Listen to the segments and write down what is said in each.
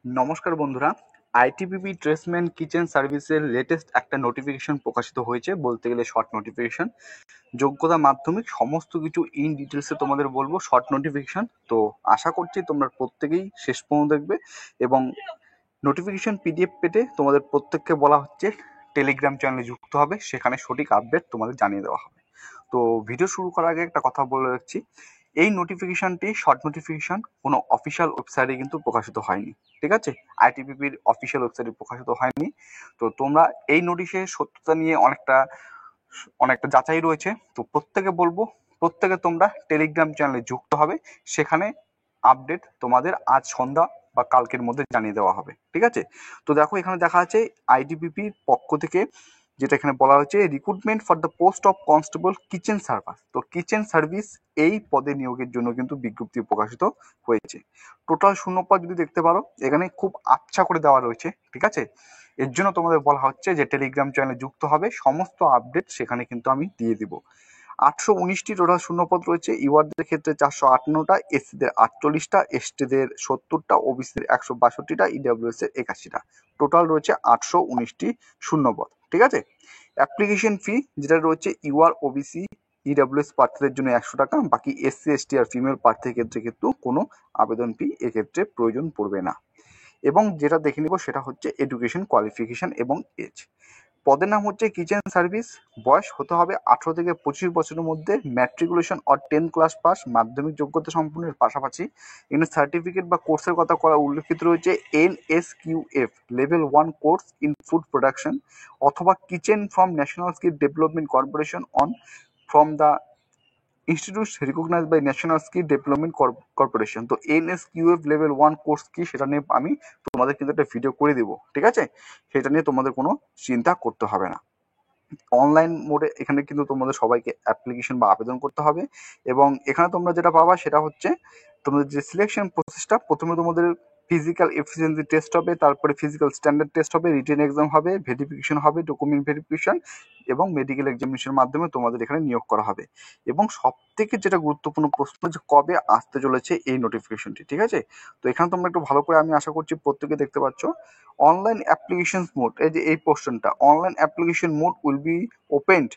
নমস্কার বন্ধুরা, ITBP tradesman kitchen সার্ভিসের লেটেস্ট একটা নোটিফিকেশন প্রকাশিত হয়েছে, বলতে গেলে শর্ট নোটিফিকেশন। যোগ্যতা মাধ্যমিক সমস্ত কিছু ইন ডিটেলসে তোমাদের বলবো, শর্ট নোটিফিকেশন। তো আশা করছি তোমরা প্রত্যেকেই শেষ পর্যন্ত দেখবে এবং নোটিফিকেশন পিডিএফ পেতে তোমাদের প্রত্যেককে বলা হচ্ছে টেলিগ্রাম চ্যানেলে যুক্ত হবে, সেখানে সঠিক আপডেট তোমাদের জানিয়ে দেওয়া হবে। তো ভিডিও শুরু করার আগে একটা কথা বলে রাখছি, এই নোটিফিকেশনটি শর্ট নোটিফিকেশন, কোনো অফিসিয়াল ওয়েবসাইটে কিন্তু প্রকাশিত হয়নি, ঠিক আছে? আইটিবিপির অফিসিয়াল ওয়েবসাইটে প্রকাশিত হয়নি। তো তোমরা এই নোটিশের সত্যতা নিয়ে অনেকটা যাচাই রয়েছে। তো প্রত্যেকে বলবো, প্রত্যেকে তোমরা টেলিগ্রাম চ্যানেলে যুক্ত হবে, সেখানে আপডেট তোমাদের আজ সন্ধ্যা বা কালকের মধ্যে জানিয়ে দেওয়া হবে, ঠিক আছে? তো দেখো, এখানে দেখা আছে আইটিবিপির পক্ষ থেকে যেটা এখানে বলা হয়েছে, recruitment for the post of constable kitchen service. তো কিচেন সার্ভিস এই পদে নিয়োগের জন্য কিন্তু বিজ্ঞপ্তি প্রকাশিত হয়েছে। টোটাল শূন্যপদ যদি দেখতে পারো, এখানে খুব আচ্ছা করে দেওয়া রয়েছে, ঠিক আছে? এর জন্য তোমাদের বলা হচ্ছে যে টেলিগ্রাম চ্যানেলে যুক্ত হবে, সমস্ত আপডেট সেখানে কিন্তু আমি দিয়ে দিব। 819টি টোটাল শূন্যপদ রয়েছে। ইউআরদের ক্ষেত্রে 458টা, এসসিদের 48টা, এসটিদের 70টা, ওবিসিদের 162টা, ইডাব্লিউএস এর 81টা। টোটাল রয়েছে 819টি শূন্যপদ, ঠিক আছে? অ্যাপ্লিকেশন ফি যেটা রয়েছে, ইউআর, ওবিসি, ইডাব্লিউএস প্রার্থীদের জন্য 100 টাকা, বাকি এসসি, এসটি আর ফিমেল প্রার্থীর ক্ষেত্রে কিন্তু কোনো আবেদন ফি এক্ষেত্রে প্রয়োজন পড়বে না। এবং যেটা দেখে নিব সেটা হচ্ছে এডুকেশন কোয়ালিফিকেশন এবং এজ। পদের নাম হচ্ছে কিচেন সার্ভিস। বয়স হতে হবে 18 থেকে 25 বছরের মধ্যে, ম্যাট্রিকুলেশন অর 10 ক্লাস পাস, মাধ্যমিক যোগ্যতা সম্পন্নের পাশাপাশি এখানে সার্টিফিকেট বা কোর্সের কথা করা উল্লেখিত রয়েছে NSQF level 1 course in food production অথবা kitchen from National Skill Development Corporation on from the institutes recognise by National Skill Development Corporation. তো NSQF লেভেল 1 কোর্স কি সেটা নিয়ে আমি তোমাদের কিন্তু একটা ভিডিও করে দিব, ঠিক আছে? সেটা নিয়ে তোমাদের কোনো চিন্তা করতে হবে না। অনলাইন মোডে এখানে কিন্তু তোমাদের সবাইকে অ্যাপ্লিকেশন বা আবেদন করতে হবে। এবং এখানে তোমরা যেটা পাবা সেটা হচ্ছে তোমাদের যে সিলেকশন প্রসেসটা, প্রথমে তোমাদের ফিজিক্যাল এফিসিয়েন্সি টেস্ট হবে, তারপরে ফিজিক্যাল স্ট্যান্ডার্ড টেস্ট হবে, রিটেন এক্সাম হবে, ভেরিফিকেশন হবে, ডকুমেন্ট ভেরিফিকেশন এবং মেডিকেল এক্সামিনেশনের মাধ্যমে তোমাদের এখানে নিয়োগ করা হবে। এবং সব থেকে যেটা গুরুত্বপূর্ণ প্রশ্ন, যে কবে আসতে চলেছে এই নোটিফিকেশনটি, ঠিক আছে? তো এখানে তোমরা একটু ভালো করে, আমি আশা করছি প্রত্যেকে দেখতে পাচ্ছ, অনলাইন অ্যাপ্লিকেশন মোড, এই যে এই পোর্শনটা, online application mode will be opened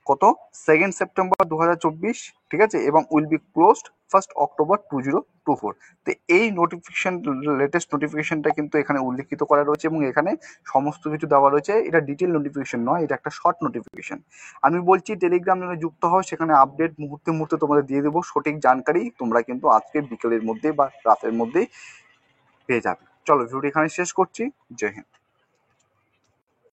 কত 2 সেপ্টেম্বর 2024, ঠিক আছে? এবং উইল বি ক্লোজড 1 অক্টোবর 2024। তো এই নোটিফিকেশন, লেটেস্ট নোটিফিকেশনটা কিন্তু এখানে উল্লেখিত করা রয়েছে এবং এখানে সমস্ত কিছু দেওয়া রয়েছে। এটা ডিটেল নোটিফিকেশন নয়, এটা একটা শর্ট নোটিফিকেশন। আমি বলছি টেলিগ্রাম চ্যানেলে যুক্ত হও, সেখানে আপডেট মুহূর্তে মুহূর্তে তোমাদের দিয়ে দেবো। সঠিক জানকারি তোমরা কিন্তু আজকে বিকেলের মধ্যে বা রাতের মধ্যেই পেয়ে যাবে। চলো, ভিডিওটি এখানে শেষ করছি। জয় হিন্দ।